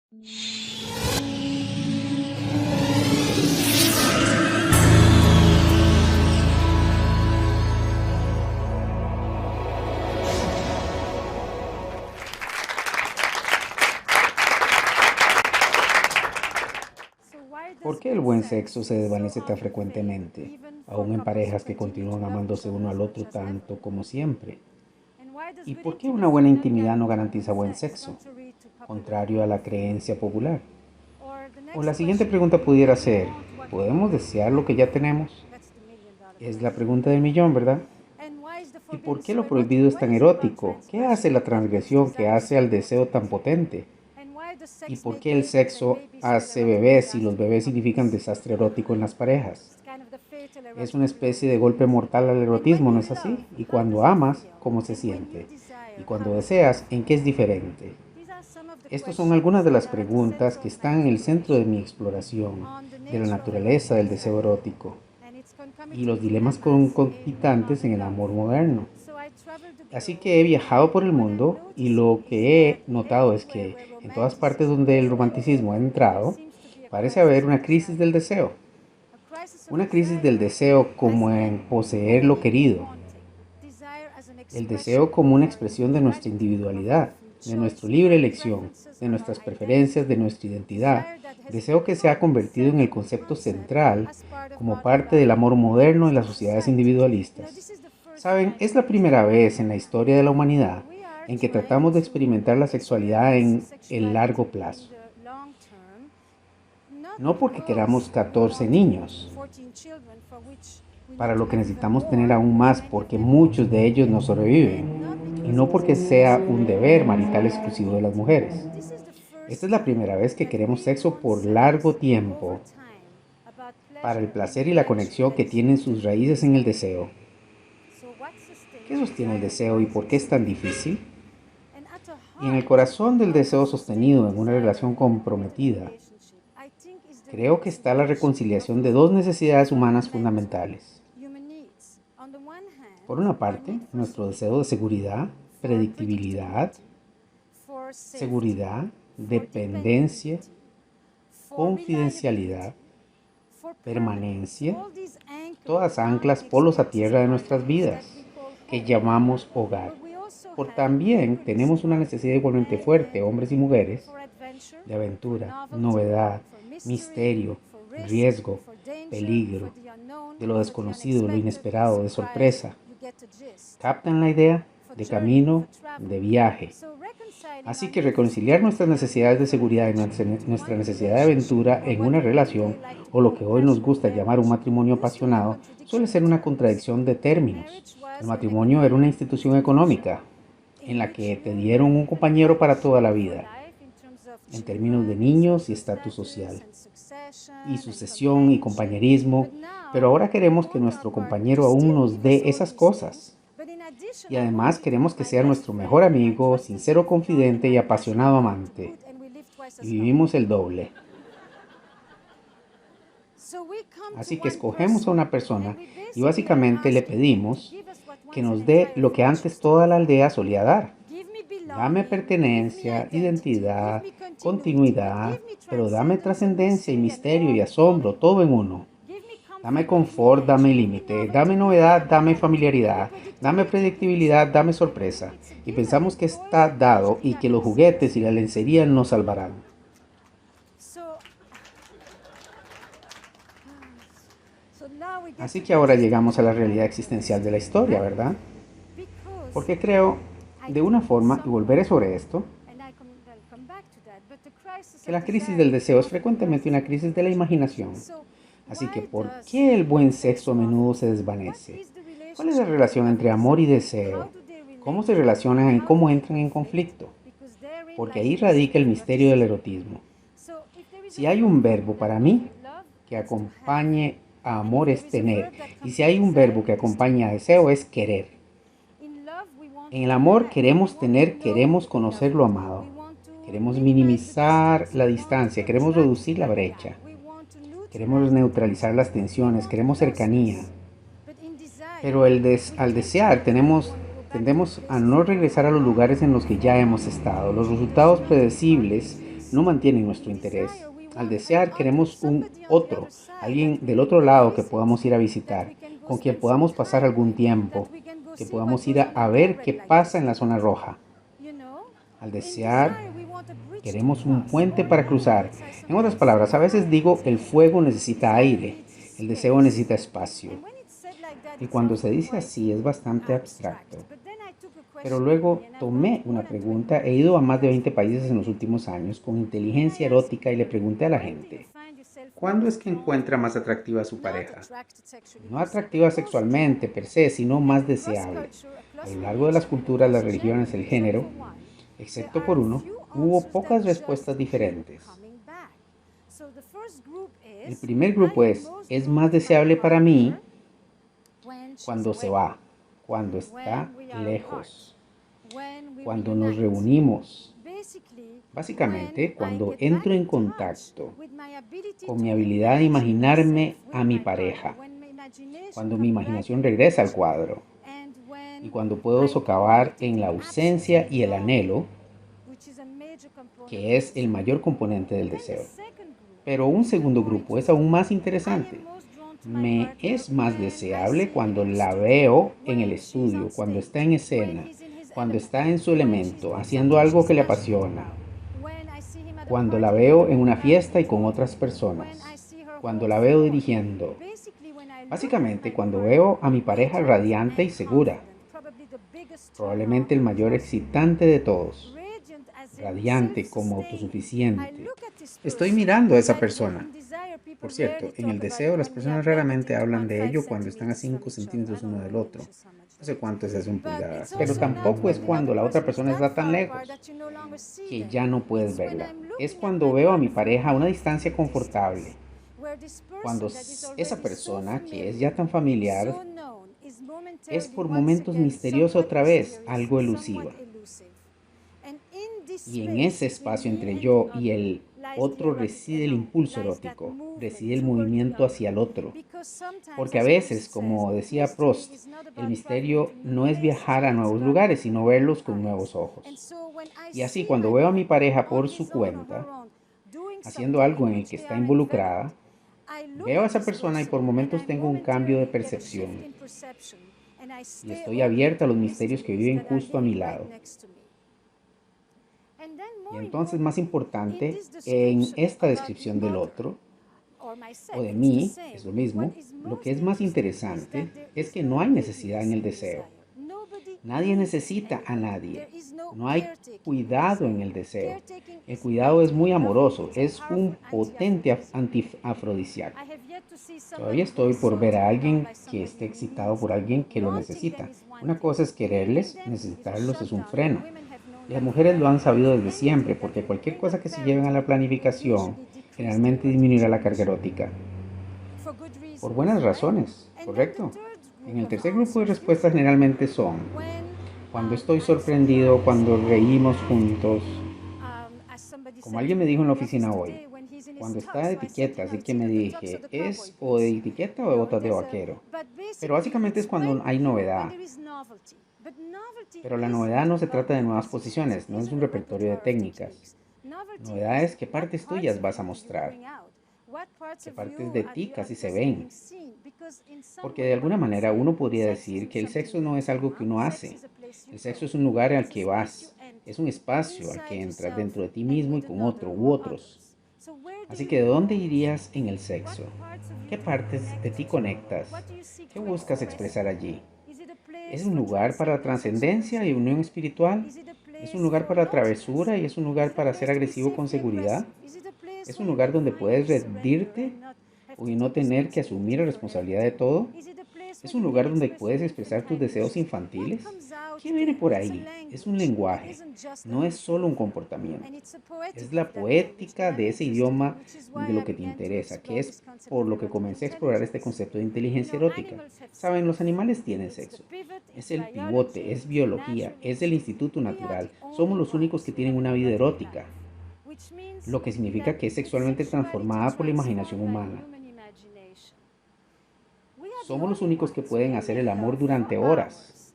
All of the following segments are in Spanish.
¿Por qué el buen sexo se desvanece tan frecuentemente, aún en parejas que continúan amándose uno al otro tanto como siempre? ¿Y por qué una buena intimidad no garantiza buen sexo, contrario a la creencia popular? O la siguiente pregunta pudiera ser, ¿podemos desear lo que ya tenemos? Es la pregunta del millón, ¿verdad? ¿Y por qué lo prohibido es tan erótico? ¿Qué hace la transgresión que hace al deseo tan potente? ¿Y por qué el sexo hace bebés y los bebés significan desastre erótico en las parejas? Es una especie de golpe mortal al erotismo, ¿no es así? Y cuando amas, ¿cómo se siente? Y cuando deseas, ¿en qué es diferente? Estas son algunas de las preguntas que están en el centro de mi exploración de la naturaleza del deseo erótico y los dilemas concomitantes en el amor moderno. Así que he viajado por el mundo y lo que he notado es que en todas partes donde el romanticismo ha entrado, parece haber una crisis del deseo. Una crisis del deseo como en poseer lo querido. El deseo como una expresión de nuestra individualidad, de nuestra libre elección, de nuestras preferencias, de nuestra identidad. Deseo que se ha convertido en el concepto central como parte del amor moderno en las sociedades individualistas. Saben, es la primera vez en la historia de la humanidad en que tratamos de experimentar la sexualidad en el largo plazo. No porque queramos 14 niños, para lo que necesitamos tener aún más porque muchos de ellos no sobreviven, y no porque sea un deber marital exclusivo de las mujeres. Esta es la primera vez que queremos sexo por largo tiempo, para el placer y la conexión que tienen sus raíces en el deseo. ¿Qué sostiene el deseo y por qué es tan difícil? Y en el corazón del deseo sostenido en una relación comprometida, creo que está la reconciliación de dos necesidades humanas fundamentales. Por una parte, nuestro deseo de seguridad, predictibilidad, seguridad, dependencia, confidencialidad, permanencia, todas anclas, polos a tierra de nuestras vidas, que llamamos hogar. Por también tenemos una necesidad igualmente fuerte, hombres y mujeres, de aventura, novedad, misterio, riesgo, peligro, de lo desconocido, lo inesperado, de sorpresa. ¿Captan la idea? De camino, de viaje. Así que reconciliar nuestras necesidades de seguridad y nuestra necesidad de aventura en una relación, o lo que hoy nos gusta llamar un matrimonio apasionado, suele ser una contradicción de términos. El matrimonio era una institución económica en la que te dieron un compañero para toda la vida, en términos de niños y estatus social, y sucesión y compañerismo, pero ahora queremos que nuestro compañero aún nos dé esas cosas. Y además queremos que sea nuestro mejor amigo, sincero confidente y apasionado amante. Y vivimos el doble. Así que escogemos a una persona y básicamente le pedimos que nos dé lo que antes toda la aldea solía dar. Dame pertenencia, identidad, continuidad, pero dame trascendencia y misterio y asombro, todo en uno. Dame confort, dame límite, dame novedad, dame familiaridad, dame predictibilidad, dame sorpresa. Y pensamos que está dado y que los juguetes y la lencería nos salvarán. Así que ahora llegamos a la realidad existencial de la historia, ¿verdad? Porque creo, de una forma, y volveré sobre esto, que la crisis del deseo es frecuentemente una crisis de la imaginación. Así que, ¿por qué el buen sexo a menudo se desvanece? ¿Cuál es la relación entre amor y deseo? ¿Cómo se relacionan y cómo entran en conflicto? Porque ahí radica el misterio del erotismo. Si hay un verbo para mí que acompañe a amor es tener, y si hay un verbo que acompaña a deseo es querer. En el amor queremos tener, queremos conocer lo amado. Queremos minimizar la distancia, queremos reducir la brecha. Queremos neutralizar las tensiones, queremos cercanía. Pero al desear tendemos a no regresar a los lugares en los que ya hemos estado. Los resultados predecibles no mantienen nuestro interés. Al desear queremos un otro, alguien del otro lado que podamos ir a visitar, con quien podamos pasar algún tiempo, que podamos ir a ver qué pasa en la zona roja. Al desear queremos un puente para cruzar. En otras palabras, a veces digo, el fuego necesita aire, el deseo necesita espacio. Y cuando se dice así es bastante abstracto. Pero luego tomé una pregunta, he ido a más de 20 países en los últimos años con inteligencia erótica y le pregunté a la gente, ¿cuándo es que encuentra más atractiva a su pareja? No atractiva sexualmente per se, sino más deseable. A lo largo de las culturas, las religiones, el género, excepto por uno, hubo pocas respuestas diferentes. El primer grupo es más deseable para mí cuando se va, cuando está lejos, cuando nos reunimos. Básicamente, cuando entro en contacto con mi habilidad de imaginarme a mi pareja, cuando mi imaginación regresa al cuadro y cuando puedo socavar en la ausencia y el anhelo, que es el mayor componente del deseo. Pero un segundo grupo es aún más interesante. Me es más deseable cuando la veo en el estudio, cuando está en escena, cuando está en su elemento, haciendo algo que le apasiona, cuando la veo en una fiesta y con otras personas, cuando la veo dirigiendo. Básicamente, cuando veo a mi pareja radiante y segura, probablemente el mayor excitante de todos, radiante como autosuficiente. Estoy mirando a esa persona. Por cierto, en el deseo las personas raramente hablan de ello cuando están a 5 centímetros uno del otro. No sé cuánto es eso en pulgadas, pero tampoco es cuando la otra persona está tan lejos que ya no puedes verla. Es cuando veo a mi pareja a una distancia confortable. Cuando esa persona, que es ya tan familiar, es por momentos misteriosa otra vez, algo elusiva. Y en ese espacio entre yo y el otro reside el impulso erótico, reside el movimiento hacia el otro. Porque a veces, como decía Proust, el misterio no es viajar a nuevos lugares, sino verlos con nuevos ojos. Y así, cuando veo a mi pareja por su cuenta, haciendo algo en el que está involucrada, veo a esa persona y por momentos tengo un cambio de percepción. Y estoy abierta a los misterios que viven justo a mi lado. Y entonces, más importante, en esta descripción del otro, o de mí, es lo mismo, lo que es más interesante es que no hay necesidad en el deseo. Nadie necesita a nadie. No hay cuidado en el deseo. El cuidado es muy amoroso, es un potente antiafrodisíaco. Todavía estoy por ver a alguien que esté excitado por alguien que lo necesita. Una cosa es quererles, necesitarlos es un freno. Las mujeres lo han sabido desde siempre, porque cualquier cosa que se lleven a la planificación generalmente disminuirá la carga erótica. Por buenas razones, ¿correcto? En el tercer grupo de respuestas generalmente son cuando estoy sorprendido, cuando reímos juntos. Como alguien me dijo en la oficina hoy, cuando está de etiqueta, así que me dije, ¿es o de etiqueta o de botas de vaquero? Pero básicamente es cuando hay novedad. Pero la novedad no se trata de nuevas posiciones, no es un repertorio de técnicas. Novedad es qué partes tuyas vas a mostrar, qué partes de ti casi se ven. Porque de alguna manera uno podría decir que el sexo no es algo que uno hace. El sexo es un lugar al que vas, es un espacio al que entras dentro de ti mismo y con otro u otros. Así que ¿de dónde irías en el sexo? ¿Qué partes de ti conectas? ¿Qué buscas expresar allí? ¿Es un lugar para la trascendencia y unión espiritual? ¿Es un lugar para la travesura y es un lugar para ser agresivo con seguridad? ¿Es un lugar donde puedes rendirte y no tener que asumir la responsabilidad de todo? ¿Es un lugar donde puedes expresar tus deseos infantiles? ¿Qué viene por ahí? Es un lenguaje, no es solo un comportamiento. Es la poética de ese idioma de lo que te interesa, que es por lo que comencé a explorar este concepto de inteligencia erótica. Saben, los animales tienen sexo. Es el pivote, es biología, es el instituto natural. Somos los únicos que tienen una vida erótica, lo que significa que es sexualmente transformada por la imaginación humana. Somos los únicos que pueden hacer el amor durante horas.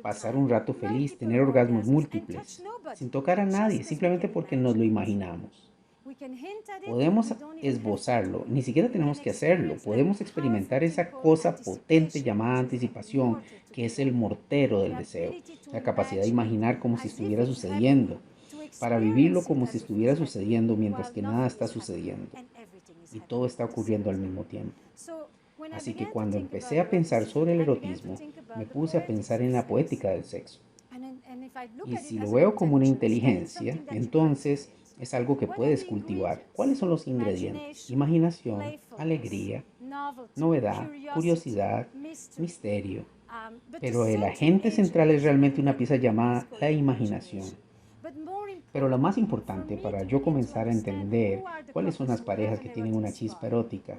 pasar un rato feliz, tener orgasmos múltiples, sin tocar a nadie, simplemente porque nos lo imaginamos. Podemos esbozarlo, ni siquiera tenemos que hacerlo. Podemos experimentar esa cosa potente llamada anticipación, que es el mortero del deseo, la capacidad de imaginar como si estuviera sucediendo, para vivirlo como si estuviera sucediendo mientras que nada está sucediendo y todo está ocurriendo al mismo tiempo. Así que cuando empecé a pensar sobre el erotismo, me puse a pensar en la poética del sexo. Y si lo veo como una inteligencia, entonces es algo que puedes cultivar. ¿Cuáles son los ingredientes? Imaginación, alegría, novedad, curiosidad, misterio. Pero el agente central es realmente una pieza llamada la imaginación. Pero lo más importante para yo comenzar a entender cuáles son las parejas que tienen una chispa erótica,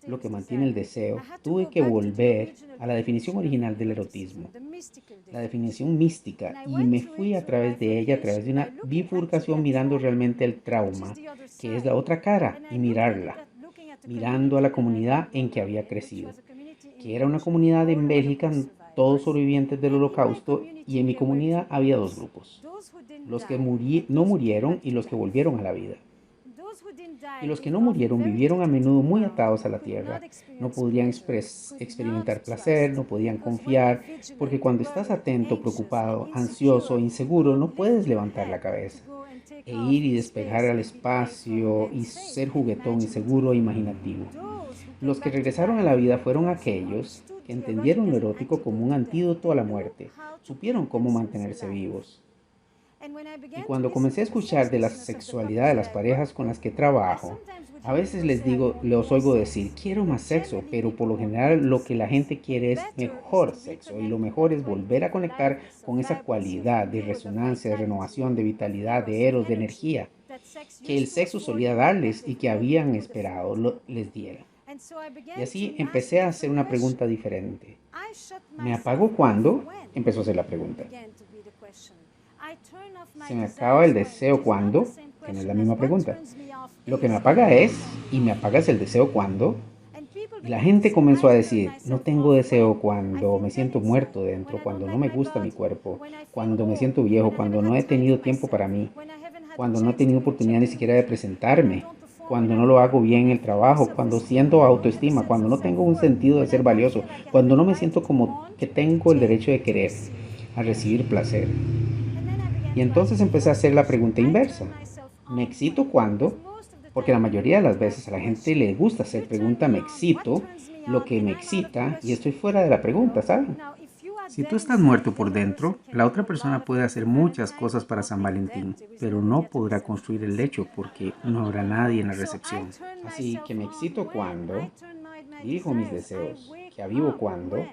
lo que mantiene el deseo, tuve que volver a la definición original del erotismo, la definición mística, y me fui a través de ella, a través de una bifurcación mirando realmente el trauma, que es la otra cara, y mirarla, mirando a la comunidad en que había crecido, que era una comunidad en Bélgica, todos sobrevivientes del Holocausto, y en mi comunidad había dos grupos, los que no murieron y los que volvieron a la vida. Y los que no murieron vivieron a menudo muy atados a la tierra. No podían experimentar placer, no podían confiar, porque cuando estás atento, preocupado, ansioso, inseguro, no puedes levantar la cabeza e ir y despejar al espacio y ser juguetón, inseguro e imaginativo. Los que regresaron a la vida fueron aquellos que entendieron lo erótico como un antídoto a la muerte, supieron cómo mantenerse vivos. Y cuando comencé a escuchar de la sexualidad de las parejas con las que trabajo, a veces les oigo decir, quiero más sexo, pero por lo general lo que la gente quiere es mejor sexo, y lo mejor es volver a conectar con esa cualidad de resonancia, de renovación, de vitalidad, de eros, de energía, que el sexo solía darles y que habían esperado les diera. Y así empecé a hacer una pregunta diferente. ¿Me apago cuándo? Empezó a hacer la pregunta. ¿Se me acaba el deseo cuándo? Que no es la misma pregunta. Lo que me apaga es, ¿y me apagas el deseo cuándo? Y la gente comenzó a decir, no tengo deseo cuando me siento muerto dentro, cuando no me gusta mi cuerpo, cuando me siento viejo, cuando no he tenido tiempo para mí, cuando no he tenido oportunidad ni siquiera de presentarme, cuando no lo hago bien en el trabajo, cuando siento autoestima, cuando no tengo un sentido de ser valioso, cuando no me siento como que tengo el derecho de querer, a recibir placer. Y entonces empecé a hacer la pregunta inversa. ¿Me excito cuándo? Porque la mayoría de las veces a la gente le gusta hacer pregunta me excito, lo que me excita, y estoy fuera de la pregunta, ¿saben? Si tú estás muerto por dentro, la otra persona puede hacer muchas cosas para San Valentín, pero no podrá construir el lecho porque no habrá nadie en la recepción. Así que me excito cuando, dirijo mis deseos, que avivo cuando.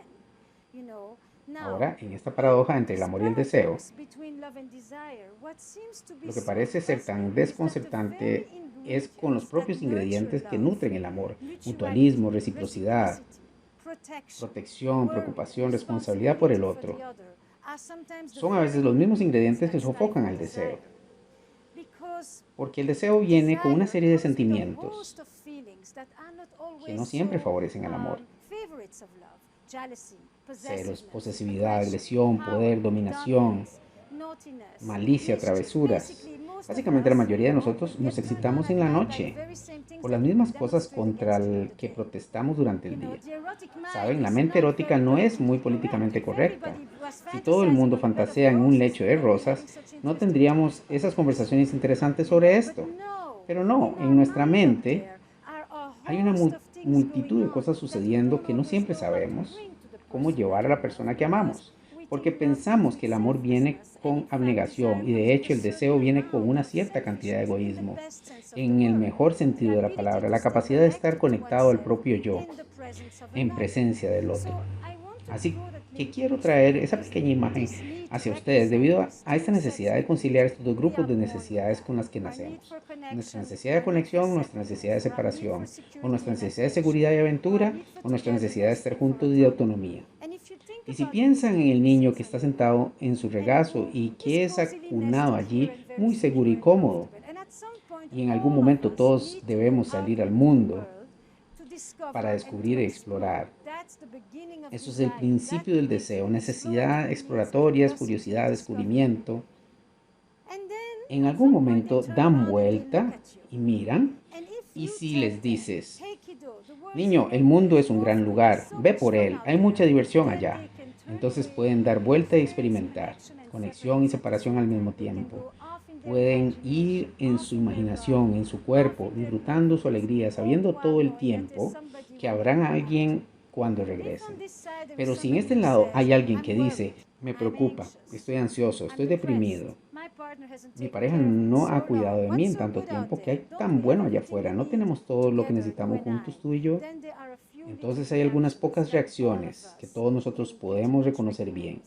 Ahora, en esta paradoja entre el amor y el deseo, lo que parece ser tan desconcertante es con los propios ingredientes que nutren el amor: mutualismo, reciprocidad, protección, preocupación, responsabilidad por el otro. Son a veces los mismos ingredientes que sofocan al deseo, porque el deseo viene con una serie de sentimientos que no siempre favorecen al amor. Celos, posesividad, agresión, poder, dominación, malicia, travesuras. Básicamente la mayoría de nosotros nos excitamos en la noche por las mismas cosas contra las que protestamos durante el día. Saben, la mente erótica no es muy políticamente correcta. Si todo el mundo fantasea en un lecho de rosas, no tendríamos esas conversaciones interesantes sobre esto. Pero no, en nuestra mente hay una multitud de cosas sucediendo que no siempre sabemos cómo llevar a la persona que amamos, porque pensamos que el amor viene con abnegación, y de hecho el deseo viene con una cierta cantidad de egoísmo, en el mejor sentido de la palabra, la capacidad de estar conectado al propio yo, en presencia del otro. Así que quiero traer esa pequeña imagen hacia ustedes debido a esta necesidad de conciliar estos dos grupos de necesidades con las que nacemos: nuestra necesidad de conexión, nuestra necesidad de separación, o nuestra necesidad de seguridad y aventura, o nuestra necesidad de estar juntos y de autonomía. Y si piensan en el niño que está sentado en su regazo y que es acunado allí muy seguro y cómodo, y en algún momento todos debemos salir al mundo, para descubrir y explorar. Eso es el principio del deseo, necesidad, exploratorias, curiosidad, descubrimiento. En algún momento dan vuelta y miran, y si les dices, niño, el mundo es un gran lugar, ve por él, hay mucha diversión allá. Entonces pueden dar vuelta y experimentar, conexión y separación al mismo tiempo. Pueden ir en su imaginación, en su cuerpo, disfrutando su alegría, sabiendo todo el tiempo que habrá alguien cuando regresen. Pero si en este lado hay alguien que dice, me preocupa, estoy ansioso, estoy deprimido, mi pareja no ha cuidado de mí en tanto tiempo, que hay tan bueno allá afuera, no tenemos todo lo que necesitamos juntos tú y yo, entonces hay algunas pocas reacciones que todos nosotros podemos reconocer bien.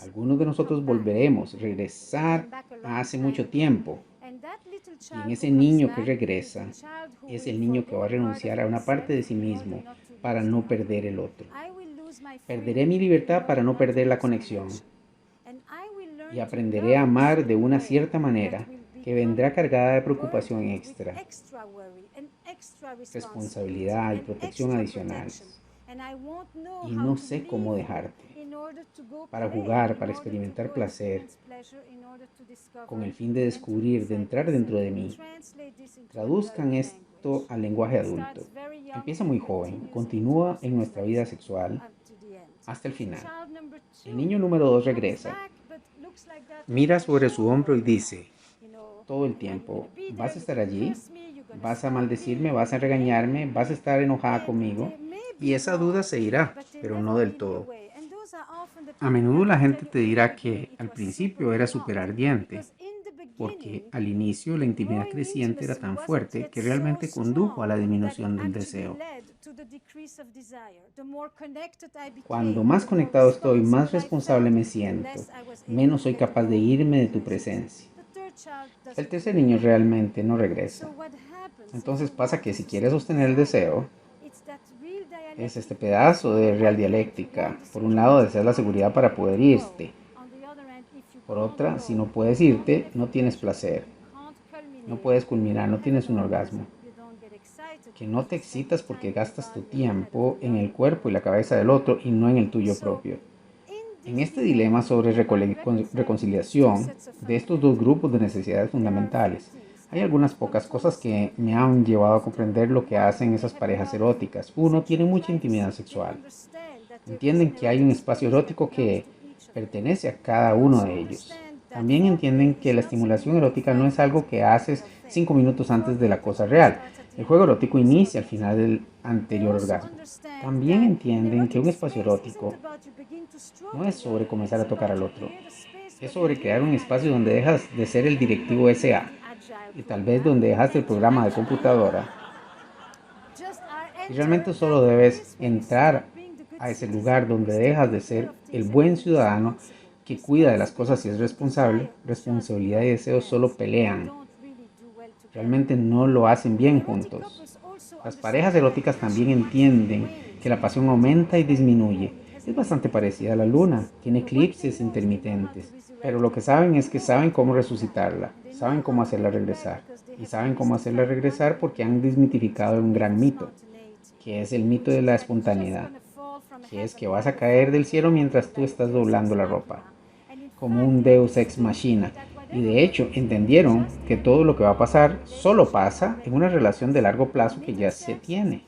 Algunos de nosotros volveremos, regresar a hace mucho tiempo. Y en ese niño que regresa, es el niño que va a renunciar a una parte de sí mismo para no perder el otro. Perderé mi libertad para no perder la conexión. Y aprenderé a amar de una cierta manera que vendrá cargada de preocupación extra, responsabilidad y protección adicionales. Y no sé cómo dejarte, para jugar, para experimentar placer, con el fin de descubrir, de entrar dentro de mí. Traduzcan esto al lenguaje adulto. Empieza muy joven, continúa en nuestra vida sexual hasta el final. El niño número 2 regresa, mira sobre su hombro y dice, todo el tiempo, ¿vas a estar allí? ¿Vas a maldecirme? ¿Vas a regañarme? ¿Vas a estar enojada conmigo? Y esa duda se irá, pero no del todo. A menudo la gente te dirá que al principio era súper ardiente, porque al inicio la intimidad creciente era tan fuerte que realmente condujo a la disminución del deseo. Cuando más conectado estoy, más responsable me siento, menos soy capaz de irme de tu presencia. El tercer niño realmente no regresa. Entonces pasa que si quieres sostener el deseo, es este pedazo de real dialéctica. Por un lado, deseas la seguridad para poder irte. Por otra, si no puedes irte, no tienes placer. No puedes culminar, no tienes un orgasmo. Que no te excitas porque gastas tu tiempo en el cuerpo y la cabeza del otro y no en el tuyo propio. En este dilema sobre reconciliación de estos dos grupos de necesidades fundamentales, hay algunas pocas cosas que me han llevado a comprender lo que hacen esas parejas eróticas. Uno, tiene mucha intimidad sexual. Entienden que hay un espacio erótico que pertenece a cada uno de ellos. También entienden que la estimulación erótica no es algo que haces 5 minutos antes de la cosa real. El juego erótico inicia al final del anterior orgasmo. También entienden que un espacio erótico no es sobre comenzar a tocar al otro. Es sobre crear un espacio donde dejas de ser el directivo SA y tal vez donde dejaste el programa de computadora. Y realmente solo debes entrar a ese lugar donde dejas de ser el buen ciudadano que cuida de las cosas y es responsable. Responsabilidad y deseo solo pelean. Realmente no lo hacen bien juntos. Las parejas eróticas también entienden que la pasión aumenta y disminuye. Es bastante parecida a la luna, tiene eclipses intermitentes, pero lo que saben es que saben cómo resucitarla, saben cómo hacerla regresar. Y saben cómo hacerla regresar porque han desmitificado un gran mito, que es el mito de la espontaneidad, que es que vas a caer del cielo mientras tú estás doblando la ropa, como un Deus ex machina. Y de hecho entendieron que todo lo que va a pasar solo pasa en una relación de largo plazo que ya se tiene.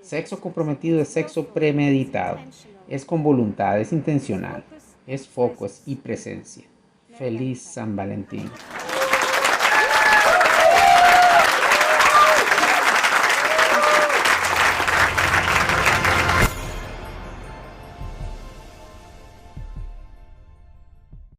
Sexo comprometido es sexo premeditado, es con voluntad, es intencional, es foco y presencia. Feliz San Valentín.